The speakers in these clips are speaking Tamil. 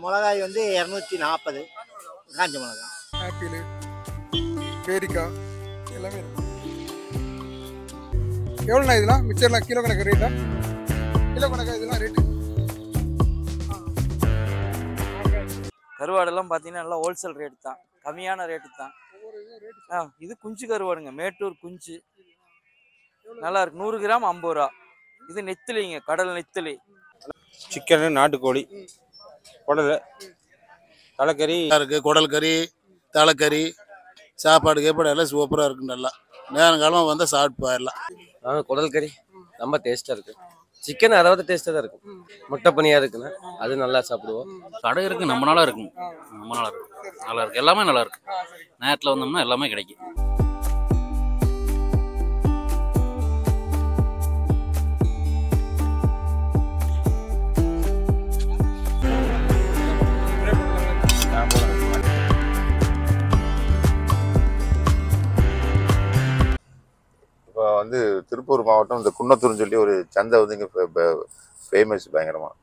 மிளகாய் வந்து 240 காஞ்ச மிளகாய். ஆப்பிள், பேரிக்காய் எல்லாமே இருக்கு. எவ்வளோண்ணா இதெல்லாம் மிச்சர்லாம் கிலோ கணக்கு ரேட்டா? கிலோ கணக்கா இதெல்லாம் ரேட்டு? கருவாடெல்லாம் பார்த்தீங்கன்னா நல்லா ஹோல்சேல் ரேட்டு தான், கம்மியான ரேட்டு தான். இது குஞ்சு கருவாடுங்க, மேட்டூர் குஞ்சு நல்லா இருக்கு. 100 கிராம் 50 ரூபா. இது நெத்திலிங்க, கடல் நெத்திலி. சிக்கனு, நாட்டுக்கோழி, குடல், தலைக்கறி இருக்குது. குடல் கறி, தலைக்கறி, சாப்பாடு கேப்பாடு எல்லாம் சூப்பராக இருக்குது. நல்லா நேரங்காலமாக வந்தால் சாப்பிட்டு போயிடலாம். குடல் கறி ரொம்ப டேஸ்ட்டாக இருக்குது. சிக்கன் அதாவது டேஸ்ட்டாக தான் இருக்கும். முட்டை பனியாக இருக்குண்ணா, அது நல்லா சாப்பிடுவோம். கடை இருக்குது, நம்ம நாளாக இருக்கும். நம்ம நாளாக இருக்கும், நல்லா இருக்குது, எல்லாமே நல்லா இருக்கு. நேரத்தில் வந்தோம்னா எல்லாமே கிடைக்கும். இப்போ வந்து திருப்பூர் மாவட்டம் இந்த குன்னத்தூர்னு சொல்லி ஒரு சந்தை வந்து இங்கே ஃபேமஸ் பயங்கரமாக.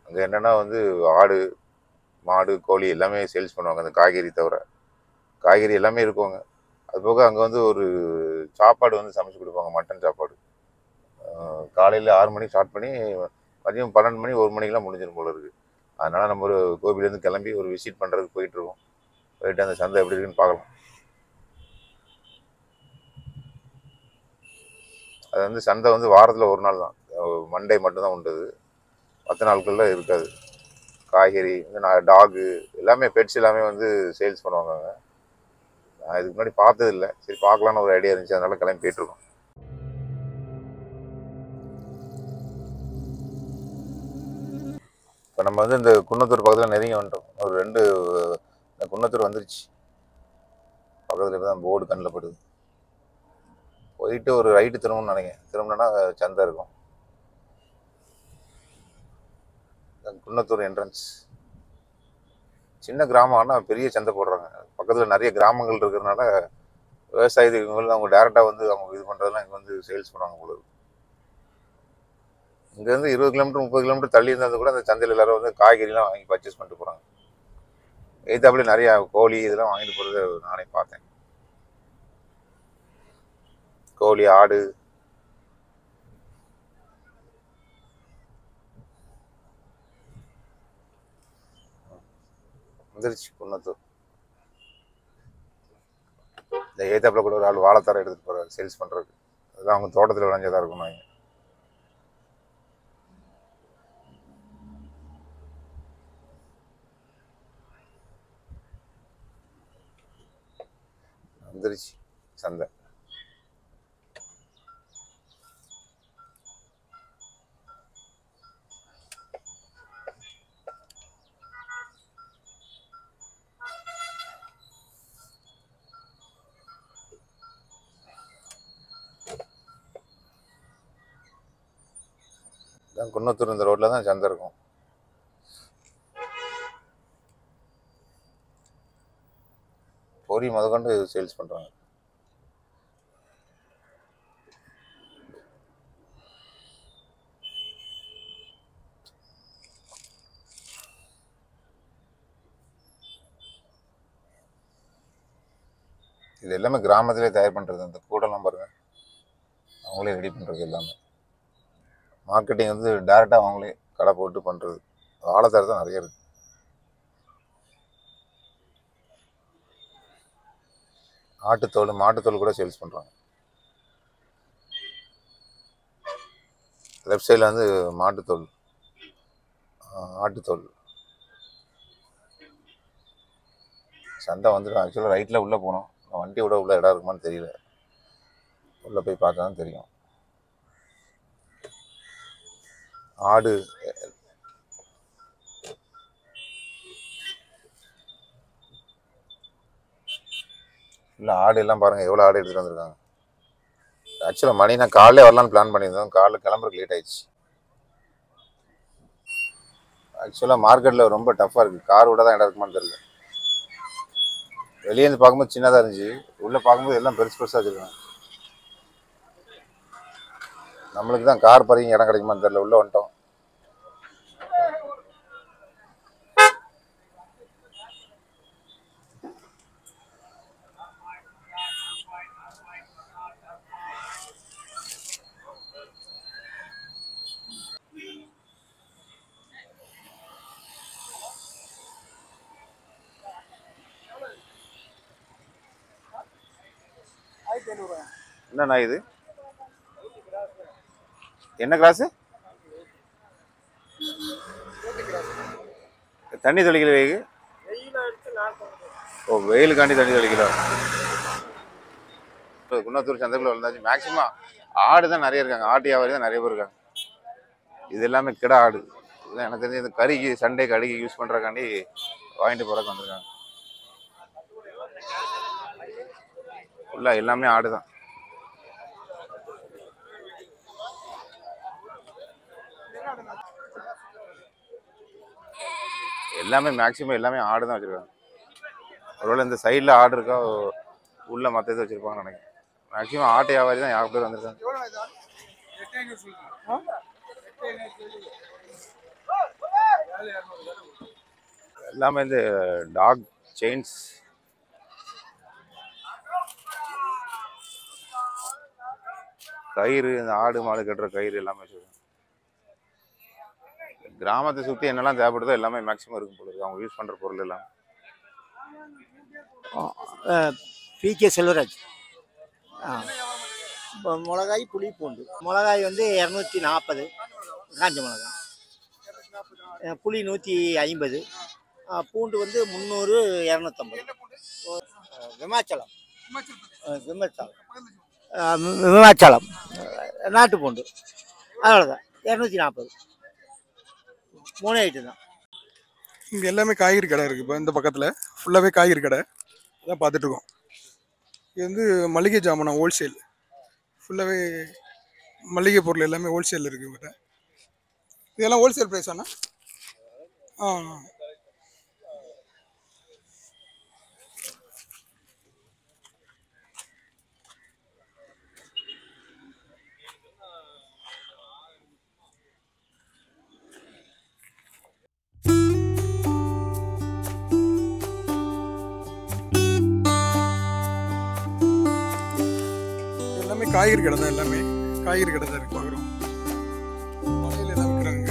அங்கே என்னென்னா வந்து ஆடு, மாடு, கோழி எல்லாமே சேல்ஸ் பண்ணுவாங்க. அந்த காய்கறி தவிர காய்கறி எல்லாமே இருக்குவாங்க. அது போக அங்கே வந்து ஒரு சாப்பாடு வந்து சமைச்சு கொடுப்பாங்க, மட்டன் சாப்பாடு. காலையில் 6 மணிக்கு ஸ்டார்ட் பண்ணி மதியம் 12 மணி 1 மணிக்கெலாம் முடிஞ்சிடும் போல இருக்குது. அதனால் நம்ம ஒரு கோபிலேருந்து கிளம்பி ஒரு விசிட் பண்ணுறதுக்கு போயிட்டுருக்கோம். போயிட்டு அந்த சந்தை எப்படி இருக்குன்னு பார்க்கலாம். அது வந்து சந்தை வந்து வாரத்தில் ஒரு நாள் தான், மண்டே மட்டும்தான் உண்டு. மற்ற நாட்களில் இருக்காது. காய்கறி இந்த டாகு எல்லாமே, பெட்ஸ் எல்லாமே வந்து சேல்ஸ் பண்ணுவாங்க. நான் இதுக்கு முன்னாடி பார்த்ததில்லை, சரி பார்க்கலான்னு ஒரு ஐடியா இருந்துச்சு, அதனால கிளம்பி போயிட்டுருக்கோம். இப்போ நம்ம வந்து இந்த குன்னத்தூர் பக்கத்தில் நெருங்கி வந்துட்டோம். ஒரு 2 குன்னத்தூர் வந்துருச்சு. பக்கத்தில் இப்போ தான் போர்டு கண்ணில் படுது. போயிட்டு ஒரு ரைட்டு திரும்பணும்னு நினைக்கிறேன். திரும்பினா சந்தை இருக்கும். குன்னத்தூர் என்ட்ரன்ஸ். சின்ன கிராமம், ஆனால் பெரிய சந்தை போடுறாங்க. பக்கத்தில் நிறைய கிராமங்கள் இருக்கிறதுனால விவசாயிகள் அவங்க டேரெக்டாக வந்து அவங்க இது பண்ணுறதுலாம் இங்கே வந்து சேல்ஸ் பண்ணுவாங்க போல இருக்கு. இங்கேருந்து 20 கிலோமீட்டர் 30 கிலோமீட்டர் தள்ளி இருந்தால் கூட அந்த சந்தையில் எல்லாரும் வந்து காய்கறிலாம் வாங்கி பர்ச்சேஸ் பண்ணிட்டு போகிறாங்க. எய்தாப்புல நிறையா கோழி இதெல்லாம் வாங்கிட்டு போகிறத நானே பார்த்தேன். கோழி, ஆடு, வந்துருச்சு குன்னத்தூர். இந்த ஏத்தாப்புல கூட ஒரு ஆள் வாழைத்தாரம் எடுத்துகிட்டு போகிறாரு சேல்ஸ் பண்ணுறதுக்கு. அதுதான் அவங்க தோட்டத்தில் விளைஞ்சதாக இருக்கும். நான் வந்துருச்சு சந்தை. குன்னத்தூர் இந்த ரோட்டில் தான் சந்தை இருக்கும். பொரி முதற்கொண்டு சேல்ஸ் பண்ணுறாங்க. இது எல்லாமே கிராமத்திலே தயார் பண்ணுறது. அந்த கூடெல்லாம் பாருங்கள், அவங்களே ரெடி பண்ணுறது எல்லாமே. மார்க்கெட்டிங் வந்து டேரெக்டாக அவங்களே கடை போட்டு பண்ணுறது. வாழைத்தார் தான் நிறைய இருக்குது. ஆட்டுத்தோல், மாட்டுத்தோல் கூட சேல்ஸ் பண்ணுறாங்க. லெஃப்ட் சைடில் வந்து மாட்டுத்தோல், ஆட்டுத்தோல். சந்தை வந்துடும். ஆக்சுவலாக ரைட்டில் உள்ளே போனோம். வண்டி விட உள்ள இடம் இருக்குமான்னு தெரியல. உள்ளே போய் பார்த்தா தான் தெரியும். ஆடு இல்லை, ஆடு எல்லாம் பாருங்கள் எவ்வளோ ஆடு எடுத்துகிட்டு வந்திருக்காங்க. ஆக்சுவலாக மணி நான் காலையில் வரலான்னு பிளான் பண்ணியிருந்தோம். காலைல கிளம்புறதுக்கு லேட் ஆயிடுச்சு. ஆக்சுவலாக மார்க்கெட்டில் ரொம்ப டஃப்பாக இருக்குது. கார் விட தான் இடம் இருக்குமான்னு தெரியல. வெளியேருந்து பார்க்கும்போது சின்னதாக இருந்துச்சு, உள்ளே பார்க்கும்போது எல்லாம் பெருசு பெருசாக வச்சுருக்காங்க. நம்மளுக்கு தான் கார் பார்க்கிங் இடம் கிடைக்குமான்னு தெரியல. உள்ளே வந்துட்டோம். என்னண்ணா இது என்ன கிராஸு? தண்ணி தெளிக்கல வேகு. ஓ வெயிலுக்காண்டி தண்ணி தெளிக்கல. குன்னத்தூர் சந்தைக்குள்ள வந்தாச்சு. மேக்சிமம் ஆடு தான் நிறைய இருக்காங்க. ஆட்டு வியாபாரி தான் நிறைய பேர் இருக்காங்க. இது எல்லாமே கிடா ஆடு. இதுதான் எனக்கு தெரிஞ்சு இந்த கறிக்கு சண்டே கறிக்கு யூஸ் பண்ணுறக்காண்டி வாங்கிட்டு போகிறக்கு வந்திருக்காங்க. ஃபுல்லாக எல்லாமே ஆடு தான். எல்லாமே மேக்சிமம் எல்லாமே ஆடு தான் வச்சுருக்காங்க. ஒருவேளை இந்த சைடில் ஆடு இருக்கா, உள்ள மற்ற இது வச்சுருப்பாங்கன்னு நினைக்கிறேன். மேக்சிமம் ஆட்டு வியாபாரி தான் யாரும் பேர் வந்திருக்காங்க. எல்லாமே இந்த டாக் செயின்ஸ், கயிறு, இந்த ஆடு மாடு கட்டுற கயிறு எல்லாமே வச்சுருக்காங்க. கிராமத்தை சுற்றி என்னெல்லாம் தேவைப்படுதோ எல்லாமே மேக்சிமம் இருக்கும் போல இருக்கு. அவங்க யூஸ் பண்ணுற பொருள் எல்லாம். பிகே செல்வராஜ். இப்போ மிளகாய் புளி பூண்டு. மிளகாய் வந்து 240 காஞ்ச மிளகாய், புளி 150, பூண்டு வந்து 300 250. விமாச்சலம் விமாச்சலம் நாட்டு பூண்டு அவ்வளோதான். 240. 3 ஐட்டம் தான். இங்கே எல்லாமே காய்கறி கடை இருக்குது. இப்போ இந்த பக்கத்தில் ஃபுல்லாகவே காய்கறி கடை அதான் பார்த்துட்ருக்கோம். இது வந்து மளிகை ஜாமான் ஹோல்சேல். ஃபுல்லாகவே மளிகை பொருள் எல்லாமே ஹோல்சேல் இருக்குது இவங்ககிட்ட. இதெல்லாம் ஹோல்சேல் ப்ரைஸ் ஆனால் எல்லாமே காய்கறி கடை தான். எல்லாமே காய்கறி கடை தான் இருக்கு. பார்க்குறோம் மலையில் எல்லாம் விற்கிறாங்க.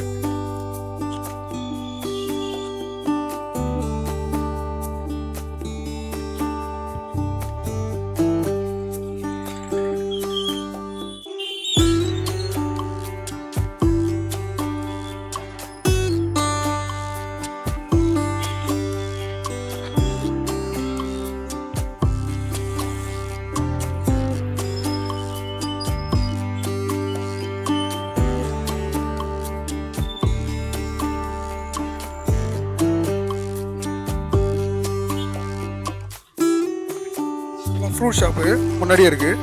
ஃப்ரூட் ஷாப்பு முன்னாடியே இருக்குது.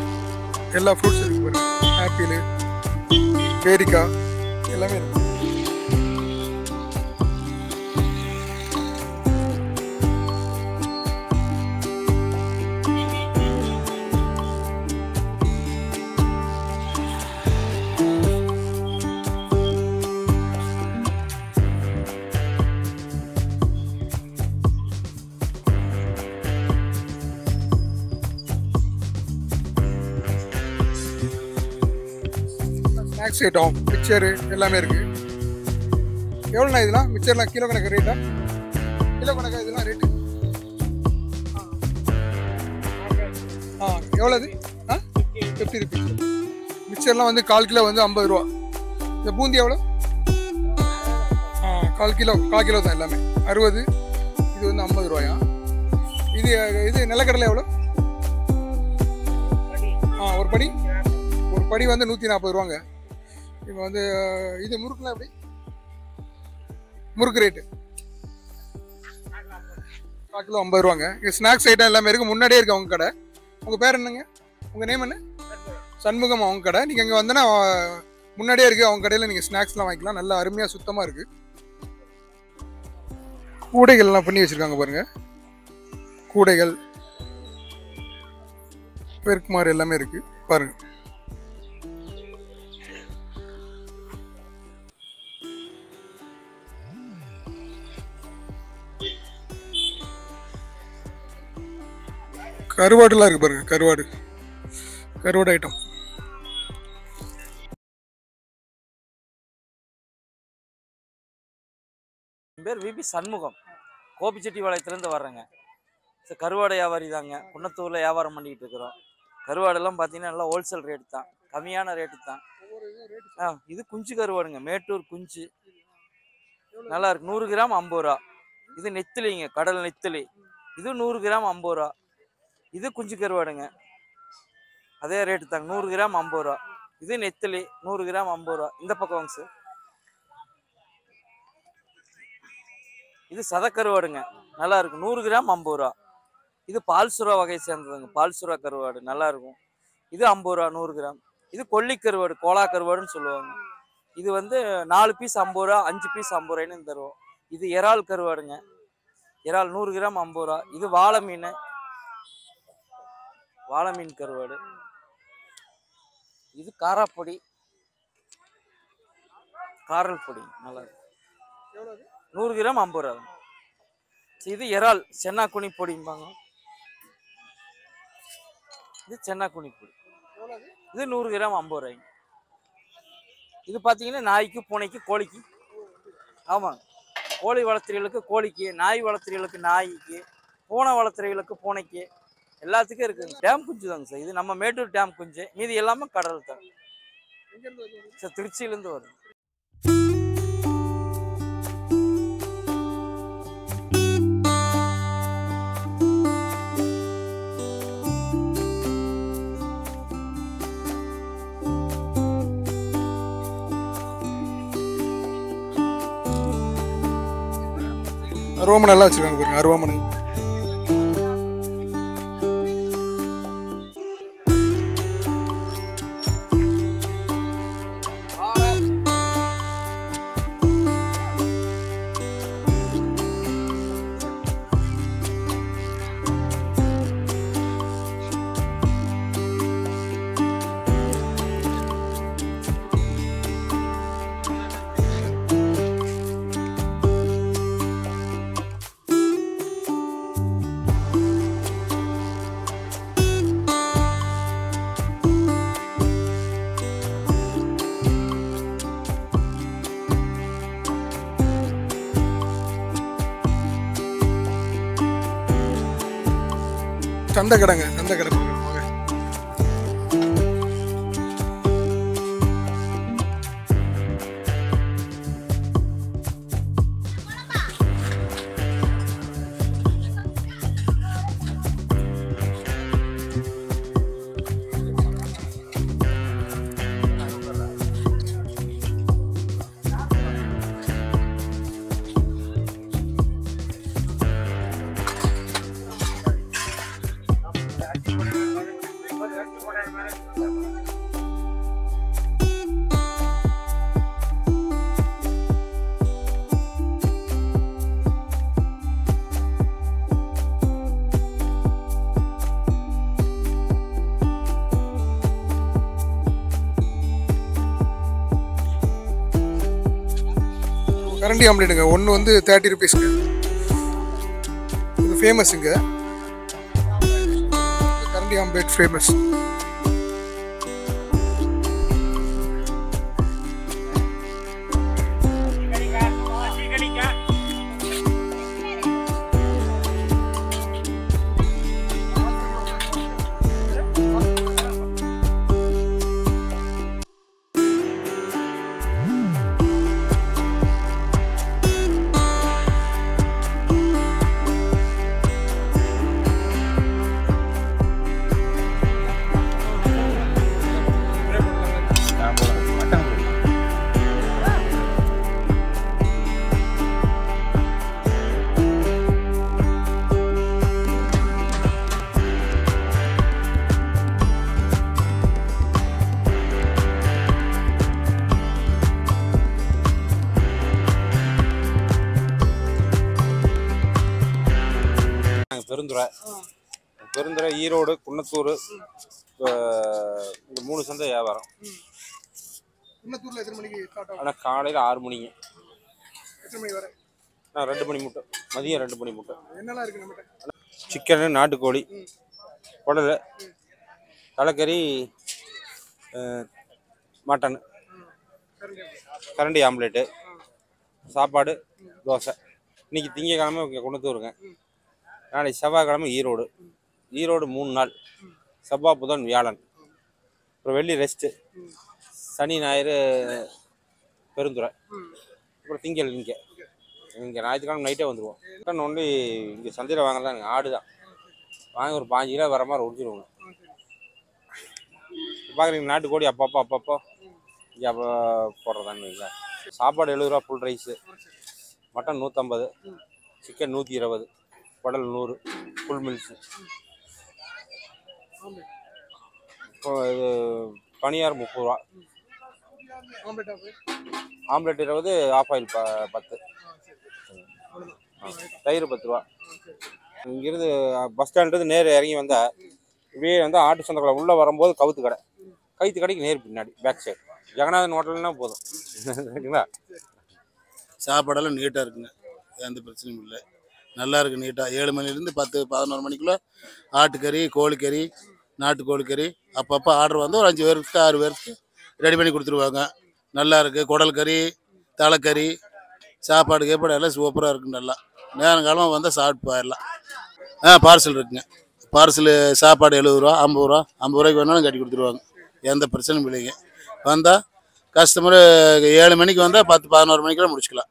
எல்லா ஃப்ரூட்ஸ் இருக்குது பாருங்க. ஆப்பிள், பேரிக்காய் எல்லாமே இருக்குது. ஸ்நாக்ஸ் ஐட்டம், மிக்சரு எல்லாமே இருக்குது. எவ்வளோண்ணா இதெல்லாம்? மிக்சர்லாம் கிலோ கணக்கு ரேட்டா? கிலோ கணக்கா இதெல்லாம் ரேட்டு? எவ்வளோ இது? 50 ருபீஸ். மிக்சர்லாம் வந்து 1/4 கிலோ வந்து 50 ரூபா. இந்த பூந்தி எவ்வளோ? 1/4 கிலோ தான் எல்லாமே 60. இது வந்து 50 ரூபாயா? இது நிலக்கடலை எவ்வளோ? ஒரு படி வந்து 140 ரூபாங்க. இப்போ வந்து இது முறுக்குலாம் எப்படி? முறுக்கு ரேட்டு 1/4 கிலோ 50 ரூபாங்க. இது ஸ்நாக்ஸ் ஐட்டம் எல்லாமே இருக்குது. முன்னாடியே இருக்குது அவங்க கடை. உங்கள் பேர் என்னங்க? உங்கள் நேம் என்ன? சண்முகம் அவங்க கடை. நீங்கள் இங்கே வந்தோன்னா முன்னாடியே இருக்குது அவங்க கடையில். நீங்கள் ஸ்நாக்ஸ்லாம் வாங்கிக்கலாம். நல்லா அருமையாக சுத்தமாக இருக்குது. கூடைகள்லாம் பண்ணி வச்சுருக்காங்க பாருங்கள். கூடைகள், பெருக்குமாறு எல்லாமே இருக்குது பாருங்கள். கருவாடுலாம் இருக்குது பாருங்கள். கருவாடு ஐட்டம். என் பேர் விபி சண்முகம். கோபிச்செட்டிபாளையத்துலேருந்து வர்றேங்க. கருவாடை வியாபாரி தாங்க. குன்னத்தூரில் வியாபாரம் பண்ணிக்கிட்டு இருக்கிறோம். கருவாடெல்லாம் பார்த்தீங்கன்னா நல்லா ஹோல்சேல் ரேட் தான், கம்மியான ரேட்டு தான். இது குஞ்சு கருவாடுங்க, மேட்டூர் குஞ்சு நல்லா இருக்கு. 100 கிராம் 50 ரூபா. இது நெத்திலிங்க, கடல் நெத்திலி. இது 100 கிராம் 50 ரூபா. இது குஞ்சு கருவாடுங்க, அதே ரேட்டு தாங்க, 100 கிராம் 50 ரூபா. இது நெத்திலி 100 கிராம் 50 ரூபா. இந்த பக்கம் வாங்க சார். இது சதக்கருவாடுங்க, நல்லா இருக்கும், 100 கிராம் 50 ரூபா. இது பால்சுரா வகை சேர்ந்ததுங்க, பால்சுரா கருவாடு நல்லா இருக்கும். இது 50 ரூபா 100 கிராம். இது கொல்லி கருவாடு, கோலா கருவாடுன்னு சொல்லுவாங்க. இது வந்து 4 பீஸ் 50 ரூபா, 5 பீஸ் 50 ரூபாய்னு தருவோம். இது இறால் கருவாடுங்க, இறால் 100 கிராம் 50 ரூபா. இது வாழை மீன், வாழை மீன் கருவாடு. இது காராப்பொடி, காரல் பொடி நல்லா இருக்கும், 100 கிராம் 50 ரூபா. இது இறால் சென்னாக்குனி பொடிம்பாங்க, இது சென்னாக்குனி பொடி. இது 100 கிராம் 50 ரூபாய்ங்க. இது பார்த்தீங்கன்னா நாய்க்கு, பூனைக்கு, கோழிக்கு. ஆமாங்க, கோழி வளர்த்துறீங்களுக்கு கோழிக்கு, நாய் வளர்த்துறீங்களுக்கு நாய்க்கு, பூனை வளர்த்துறீங்களுக்கு பூனைக்கு, எல்லாத்துக்கும் இருக்குங்க. டேம் குஞ்சு தாங்க சார், இது நம்ம மேட்டூர் டேம் குஞ்சு. மீதி எல்லாமே கடல் தான் சார், திருச்சியிலேருந்து வரும். அருவாமனை எல்லாம் வச்சிருக்காங்க பாருங்க, அருவாமனை. சந்தை கடைங்க, சந்தை கடை. கரண்டி ஆம்லேட்டுங்க, ஒன்று வந்து 30 ருபீஸ்ங்க. இது ஃபேமஸுங்க, கரண்டி ஆம்லேட் ஃபேமஸ். பெருந்துறை, ஈரோடு, குன்னத்தூர், இந்த 3 சந்தை வியாபாரம். குன்னத்தூர்ல எத்தனை மணிக்கு ஸ்டார்ட் ஆகும்? ஆனால் காலையில் 6 மணிங்க. எத்தனை மணி வரை? 2 மணி முட்டை, மதியம் 2 மணி முட்டை. என்னெல்லாம் இருக்கு நம்மகிட்ட? சிக்கனு, நாட்டுக்கோழி, குடல், தலைக்கறி, மட்டன், கரண்டி ஆம்லேட்டு, சாப்பாடு, தோசை. இன்னைக்கு திங்கக்கிழமை குன்னத்தூருங்க, நாளைக்கு செவ்வாய்க்கிழமை ஈரோடு. ஈரோடு 3 நாள், செவ்வாய் புதன் வியாழன், அப்புறம் வெள்ளி ரெஸ்ட்டு, சனி ஞாயிறு பெருந்துறை, அப்புறம் திங்கள் இங்கே ஞாயிற்றுக்கிழமை நைட்டே வந்துடுவோம். மட்டன் ஒன்லி இங்கே சந்தையில் வாங்கலாம், ஆடு தான் வாங்கி ஒரு 5 கிலோ வர மாதிரி உடிச்சிடுவோங்க. பார்க்குறீங்க நாட்டுக்கோழி அப்பப்போ இங்கே அப்போ போடுறதான்னு வைங்களா. சாப்பாடு 70 ரூபா ஃபுல் ரைஸு, மட்டன் 150, சிக்கன் 120, குடல் 100, ஃபுல் மில்ஸு. இப்போ இது பனியார் 30 ரூபா, ஆம்லெட் 20, ஆஃப் ஆயில் 10, தயிர் 10 ரூபா. இங்கிருந்து பஸ் ஸ்டாண்ட்லேருந்து நேர் இறங்கி வந்தால் இப்படியே வந்து ஆட்டு சந்தைக்குள்ள உள்ளே வரும்போது கவுத்து கடைக்கு நேர் பின்னாடி பேக் சைடு ஜெகநாதன் ஹோட்டல்னா போதும். சரிங்களா? சாப்பாடெல்லாம் நீட்டாக இருக்குங்க, எந்த பிரச்சனையும் இல்லை, நல்லா இருக்குது நீட்டாக. 7 மணிலேருந்து 10-11 மணிக்குள்ளே ஆட்டுக்கறி, கோழிக்கறி, நாட்டுக்கோழிக்கறி அப்பப்போ ஆர்டர் வந்து ஒரு 5 பேருக்கு 6 பேருக்கு ரெடி பண்ணி கொடுத்துருவாங்க. நல்லா இருக்குது. குடல் கறி, தலைக்கறி, சாப்பாடு எல்லாம் சூப்பராக இருக்குங்க. நல்லா நேரங்காலமாக வந்தால் சாப்பிட்டு போயிடலாம். பார்சல் இருக்குங்க. பார்சல் சாப்பாடு 70 ரூபா, 50 ரூபா, 50 ரூபாய்க்கு வேணாலும் கட்டி கொடுத்துருவாங்க, எந்த பிரச்சனையும் இல்லைங்க. வந்தால் கஸ்டமரு 7 மணிக்கு வந்தால் 10-11 மணிக்கெல்லாம் முடிச்சுக்கலாம்.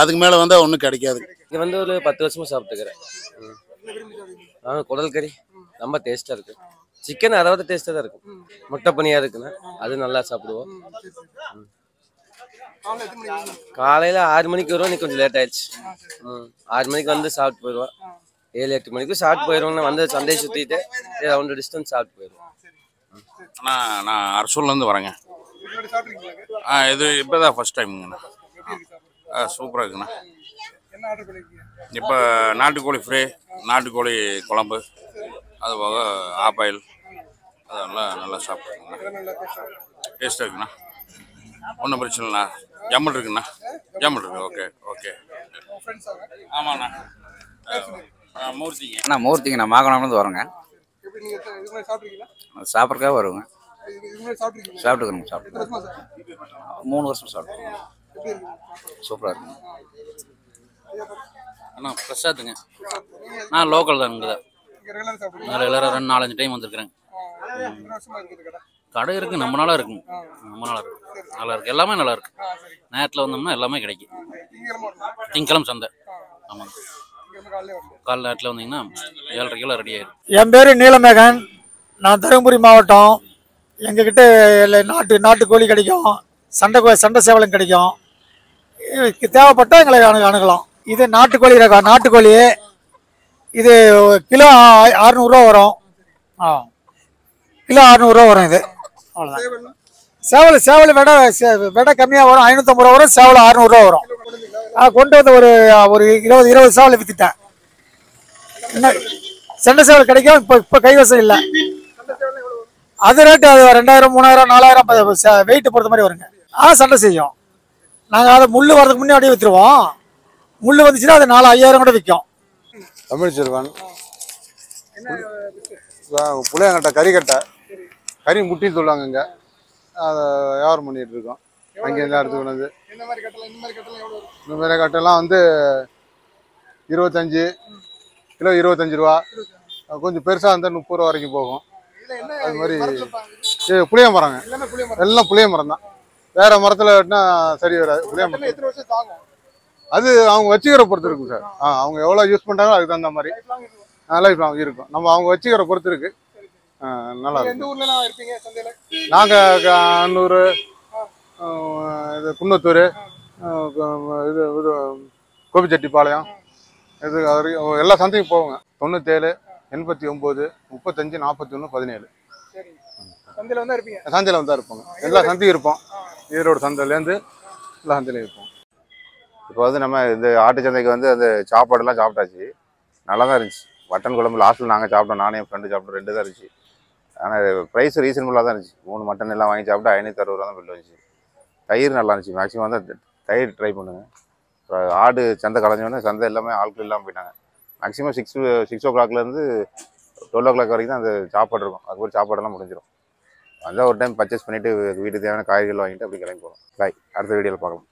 அதுக்கு மேலே வந்தால் ஒன்றும் கிடைக்காது. இது வந்து ஒரு 10 வருஷமாக சாப்பிட்டுக்கிறேன். குடல் கறி ரொம்ப டேஸ்ட்டாக இருக்குது. சிக்கன் அதாவது டேஸ்ட்டாக தான் இருக்கும். முட்டை பனியாக இருக்குண்ணா, அது நல்லா சாப்பிடுவோம். காலையில் 6 மணிக்கு வருவோம், இன்னைக்கு கொஞ்சம் லேட் ஆயிடுச்சு. 6 மணிக்கு வந்து சாப்பிட்டு போயிடுவோம். 7-8 மணிக்கு சாப்பிட்டு போயிடுவோம். வந்து சந்தையை சுற்றிட்டு ரவுண்டு டிஸ்டன்ஸ் சாப்பிட்டு போயிடுவோம். ஆனால் நான் அரசூர்லேருந்து வரேங்க. இது இப்போ தான் ஃபஸ்ட் டைமுங்கண்ணா. சூப்பராக இருக்குண்ணா. இப்போ நாட்டுக்கோழி ஃப்ரை, நாட்டுக்கோழி குழம்பு, அது போக ஆப்பாயில் அதெல்லாம் நல்லா சாப்பிடுங்கண்ணா. டேஸ்ட்டாக இருக்குண்ணா, ஒன்றும் பிரச்சனை இல்லைண்ணா. ஜம்மல் இருக்குண்ணா, ஜம்மல் இருக்குது. ஓகே. ஆமாண்ணா. மூர்த்திங்க, நான் மாகனாலேருந்து வரேங்க. சாப்பிட்றதுக்காக வருவேங்க. சாப்பிட்டுக்கிறோங்க. 3 வருஷம் சாப்பிட்டுருக்கோங்க. சூப்பராக இருக்குங்க. அண்ணா பிரசாத்துங்க, நான் லோக்கல் தான். இங்கே தான் ரெகுலராக 2-4-5 டைம் வந்துருக்குறேங்க. கடை இருக்குது, ரொம்ப நாளாக இருக்குங்க. நல்லா இருக்குது. எல்லாமே நல்லா இருக்கு. நேரத்தில் வந்தோம்னா எல்லாமே கிடைக்கும். திங்கக்கிழமை சந்தை. ஆமாங்க, காலை நேரத்தில் வந்தீங்கன்னா 7:30 ரெடி ஆயிடும். என் பேர் நீலமேகன், நான் தருமபுரி மாவட்டம். எங்ககிட்ட நாட்டுக்கோழி கிடைக்கும், சண்டை சேவலும் கிடைக்கும். தேவைப்பட்டால் எங்களை அணுகலாம். இது நாட்டுக்கோழி ரகம். நாட்டுக்கோழி இது கிலோ 600 ரூபா வரும். கிலோ 600 ரூபா வரும். இது அவ்வளோதான். சேவல் விட கம்மியாக வரும். 550 ரூபா வரும். சேவல் 600 ரூபா வரும். கொண்டு வந்து ஒரு 20 சேவல் விற்றுட்டேன். இன்னும் சண்டை சேவல் கிடைக்கும். இப்போ கைவசம் இல்லை. அது ரேட்டு அது 2000, 3000, 4000 வெயிட் பொறுத்த மாதிரி வருங்க. சண்டை செய்யும். நாங்கள் அதை முள் வரதுக்கு முன்னாடியே விற்றுருவோம். முள் வந்துச்சுன்னா அது 4-5000 கூட விற்கும். தமிழ் செல்வன், புளியங்கட்டை, கறி முட்டி சொல்லுவாங்க. இங்கே அதை வியாபாரம் பண்ணிகிட்டு இருக்கோம். அங்கேருந்து எடுத்துக்கு வந்து இந்த மாதிரி கட்டெல்லாம் வந்து 25 கிலோ 25 ரூபா. கொஞ்சம் பெருசாக இருந்தால் 30 ரூபா வரைக்கும் போகும். அது மாதிரி புளிய மரங்க, எல்லாம் புளிய மரம் தான். வேற மரத்தில் வெட்டினா சரி வராது. புளிய மரம் அது அவங்க வச்சுக்கிற பொறுத்து இருக்கும் சார். அவங்க எவ்வளோ யூஸ் பண்ணுறாங்களோ அதுக்கு தகுந்த மாதிரி லைஃப் லாங் இருக்கும். அவங்க வச்சுக்கிற பொறுத்து இருக்கு. நல்லா இருக்கும். நாங்கள் அன்னூர், இது குன்னத்தூர், இது கோபிச்செட்டிப்பாளையம், இது எல்லா சந்தைக்கும் போவோங்க. 97 89 35 41 17 சந்தையில் வந்தால் இருப்போங்க. எல்லா சந்தையும் இருப்போம். ஈரோடு சந்தையிலேருந்து எல்லா சந்தையிலையும் இருப்போம். இப்போ வந்து நம்ம இந்த ஆட்டு சந்தைக்கு வந்து அந்த சாப்பாடுலாம் சாப்பிட்டாச்சு, நல்லா தான் இருந்துச்சு. மட்டன் குழம்பு லாஸ்ட்டில் நாங்கள் சாப்பிட்டோம், நானே என் ஃப்ரெண்டு சாப்பிட்டோம். 2 தான் இருந்துச்சு. ஆனால் ப்ரைஸ் ரீசனபுளாக தான் இருந்துச்சு. 3 மட்டன் எல்லாம் வாங்கி சாப்பிட்டா 560 ரூபா தான் பில் வந்துச்சு. தயிர் நல்லா இருந்துச்சு. மேக்ஸிமம் வந்து தயிர் ட்ரை பண்ணுங்கள். அப்புறம் ஆடு சந்தை கலைஞ்சோடனே சந்தை எல்லாமே ஆட்கள் இல்லாமல் போயிட்டாங்க. மேக்ஸிமம் 6 o'clockலேருந்து 12 o'clock வரைக்கும் தான் அந்த சாப்பாடு இருக்கும். அதுக்கப்புறம் சாப்பாடெல்லாம் முடிஞ்சிடும். வந்தால் ஒரு டைம் பர்ச்சேஸ் பண்ணிவிட்டு வீட்டுக்கு தேவையான காய்கறிகள் வாங்கிட்டு அப்படி கிளம்பி போகிறோம். பாய், அடுத்த வீடியோவில் பார்க்கலாம்.